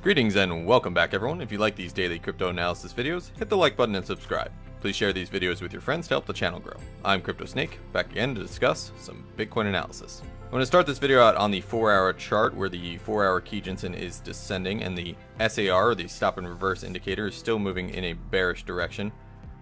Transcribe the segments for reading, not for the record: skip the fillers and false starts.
Greetings and welcome back everyone. If you like these daily crypto analysis videos, hit the like button and subscribe. Please share these videos with your friends to help the channel grow. I'm CryptoSnake, back again to discuss some Bitcoin analysis. I'm going to start this video out on the 4-hour chart where the 4-hour Kijun-sen is descending and the SAR, or the stop and reverse indicator, is still moving in a bearish direction.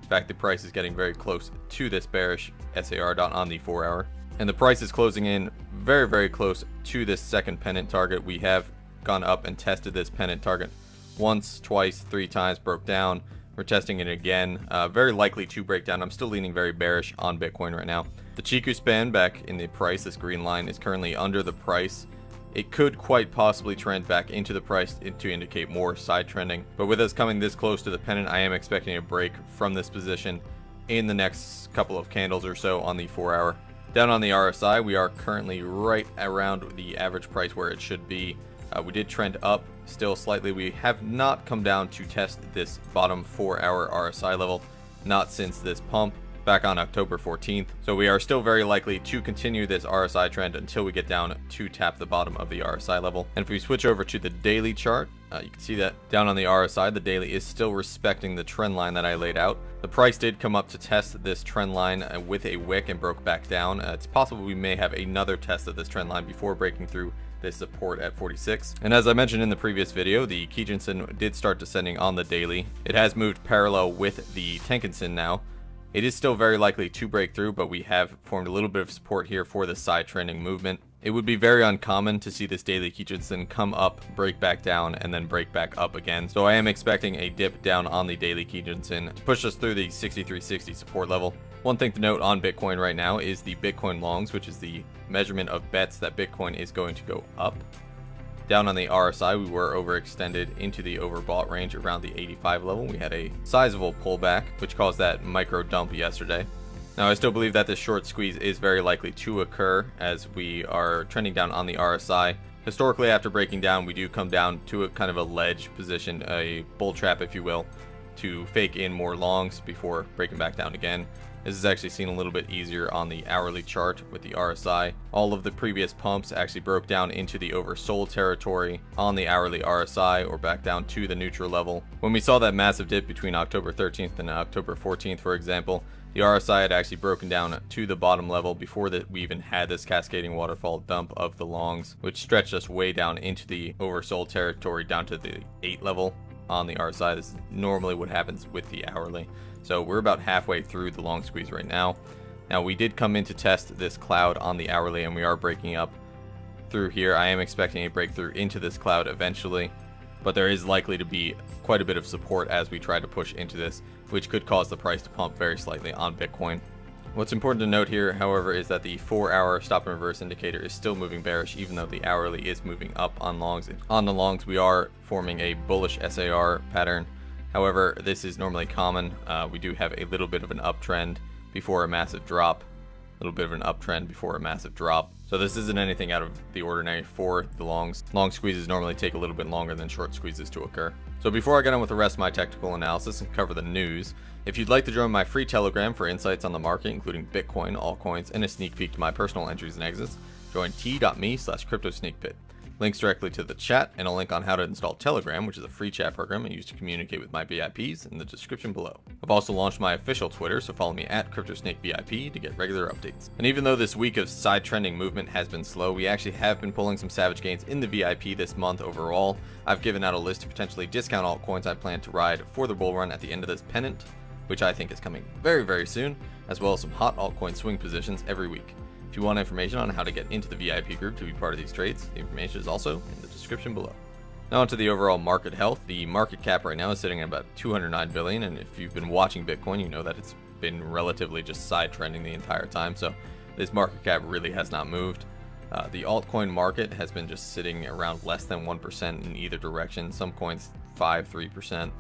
In fact, the price is getting very close to this bearish SAR dot on the 4-hour. And the price is closing in very close to this second pennant target. We have gone up and tested this pennant target once, twice, 3 times, broke down. We're testing it again, very likely to break down. I'm still leaning very bearish on Bitcoin right now. The Chikou span back in the price, this green line, is currently under the price. It could quite possibly trend back into the price to indicate more side trending. But with us coming this close to the pennant, I am expecting a break from this position in the next couple of candles or so on the 4-hour. Down on the RSI, we are currently right around the average price where it should be. We did trend up still slightly. We have not come down to test this bottom 4-hour RSI level, not since this pump back on October 14th. So we are still very likely to continue this RSI trend until we get down to tap the bottom of the RSI level. And if we switch over to the daily chart, you can see that down on the RSI, the daily is still respecting the trend line that I laid out. The price did come up to test this trend line with a wick and broke back down. It's possible we may have another test of this trend line before breaking through this support at 46. And as I mentioned in the previous video, the Kijun-sen did start descending on the daily. It has moved parallel with the Tenkan-sen now. It is still very likely to break through, but we have formed a little bit of support here for the side trending movement. It would be very uncommon to see this daily Kijun-sen come up, break back down, and then break back up again. So I am expecting a dip down on the daily Kijun-sen to push us through the 6360 support level. One thing to note on Bitcoin right now is the Bitcoin longs, which is the measurement of bets that Bitcoin is going to go up. Down on the RSI, we were overextended into the overbought range around the 85 level. We had a sizable pullback, which caused that micro dump yesterday. Now, I still believe that this short squeeze is very likely to occur as we are trending down on the RSI. Historically, after breaking down, we do come down to a kind of a ledge position, a bull trap, if you will, to fake in more longs before breaking back down again. This is actually seen a little bit easier on the hourly chart with the RSI. All of the previous pumps actually broke down into the oversold territory on the hourly RSI or back down to the neutral level. When we saw that massive dip between October 13th and October 14th, for example, the RSI had actually broken down to the bottom level before that we even had this cascading waterfall dump of the longs, which stretched us way down into the oversold territory down to the 8 level on the RSI. This is normally what happens with the hourly. So we're about halfway through the long squeeze right now. Now we did come in to test this cloud on the hourly and we are breaking up through here. I am expecting a breakthrough into this cloud eventually, but there is likely to be quite a bit of support as we try to push into this, which could cause the price to pump very slightly on Bitcoin. What's important to note here, however, is that the 4-hour stop and reverse indicator is still moving bearish, even though the hourly is moving up on longs. On the longs, we are forming a bullish SAR pattern. However, this is normally common. We do have a little bit of an uptrend before a massive drop. A little bit of an uptrend before a massive drop. So this isn't anything out of the ordinary for the longs. Long squeezes normally take a little bit longer than short squeezes to occur. So before I get on with the rest of my technical analysis and cover the news, if you'd like to join my free Telegram for insights on the market, including Bitcoin, altcoins, and a sneak peek to my personal entries and exits, join t.me/cryptosneakpit. Links directly to the chat and a link on how to install Telegram, which is a free chat program I use to communicate with my VIPs, in the description below. I've also launched my official Twitter, so follow me at CryptoSnakeVIP to get regular updates. And even though this week of side trending movement has been slow, we actually have been pulling some savage gains in the VIP this month overall. I've given out a list of potentially discount altcoins I plan to ride for the bull run at the end of this pennant, which I think is coming very soon, as well as some hot altcoin swing positions every week. If you want information on how to get into the VIP group to be part of these trades, the information is also in the description below. Now onto the overall market health. The market cap right now is sitting at about 209 billion, and if you've been watching Bitcoin, you know that it's been relatively just side trending the entire time, so this market cap really has not moved. The altcoin market has been just sitting around less than 1% in either direction, some coins 3%.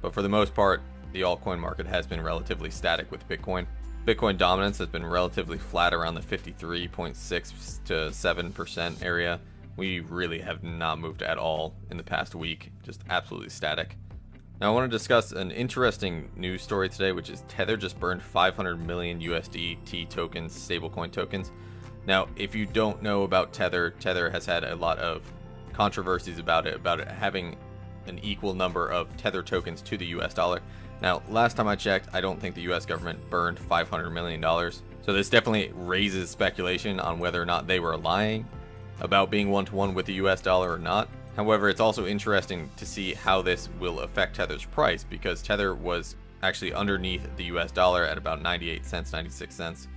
But for the most part, the altcoin market has been relatively static with Bitcoin. Bitcoin dominance has been relatively flat around the 53.6 to 7% area. We really have not moved at all in the past week, just absolutely static. Now I want to discuss an interesting news story today, which is Tether just burned 500 million USDT tokens, stablecoin tokens. Now, if you don't know about Tether, Tether has had a lot of controversies about it having an equal number of Tether tokens to the US dollar. Now, last time I checked, I don't think the US government burned $500 million. So this definitely raises speculation on whether or not they were lying about being one-to-one with the US dollar or not. However, it's also interesting to see how this will affect Tether's price, because Tether was actually underneath the US dollar at about 98 cents, 96 cents.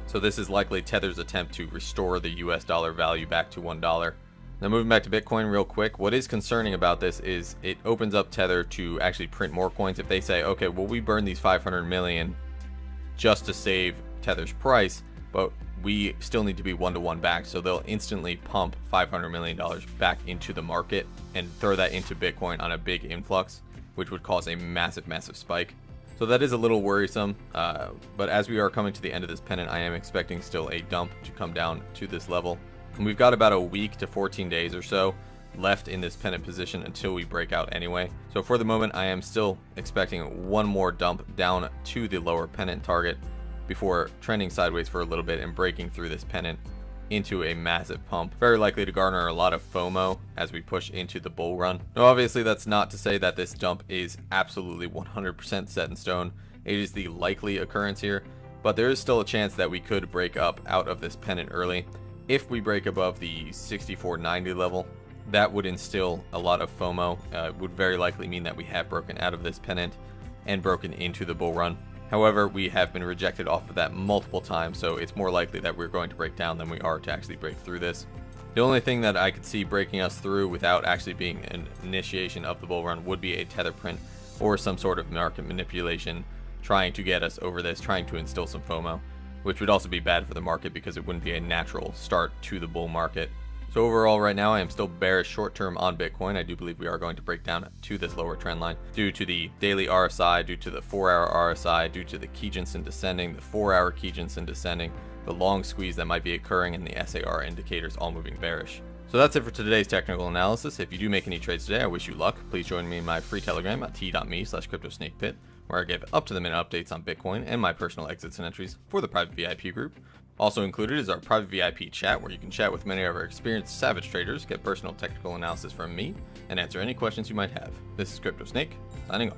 So this is likely Tether's attempt to restore the US dollar value back to $1. Now, moving back to Bitcoin real quick, what is concerning about this is it opens up Tether to actually print more coins. If they say, okay, well, we burn these 500 million just to save Tether's price, but we still need to be one-to-one back, so they'll instantly pump $500 million back into the market and throw that into Bitcoin on a big influx, which would cause a massive spike. So that is a little worrisome, but as we are coming to the end of this pennant, I am expecting still a dump to come down to this level. And we've got about a week to 14 days or so left in this pennant position until we break out anyway. So for the moment, I am still expecting one more dump down to the lower pennant target before trending sideways for a little bit and breaking through this pennant into a massive pump, very likely to garner a lot of FOMO as we push into the bull run. Now, obviously, that's not to say that this dump is absolutely 100% set in stone. It is the likely occurrence here, but there is still a chance that we could break up out of this pennant early. If we break above the 64.90 level, that would instill a lot of FOMO. It would very likely mean that we have broken out of this pennant and broken into the bull run. However, we have been rejected off of that multiple times, so it's more likely that we're going to break down than we are to actually break through this. The only thing that I could see breaking us through without actually being an initiation of the bull run would be a tether print or some sort of market manipulation trying to get us over this, trying to instill some FOMO, which would also be bad for the market because it wouldn't be a natural start to the bull market. So overall, right now, I am still bearish short-term on Bitcoin. I do believe we are going to break down to this lower trend line due to the daily RSI, due to the 4-hour RSI, due to the Kijun-sen descending, the 4-hour Kijun-sen descending, the long squeeze that might be occurring, and the SAR indicators all moving bearish. So that's it for today's technical analysis. If you do make any trades today, I wish you luck. Please join me in my free Telegram at t.me/cryptosnakepit, where I give up-to-the-minute updates on Bitcoin and my personal exits and entries for the private VIP group. Also included is our private VIP chat, where you can chat with many of our experienced savage traders, get personal technical analysis from me, and answer any questions you might have. This is Crypto Snake, signing off.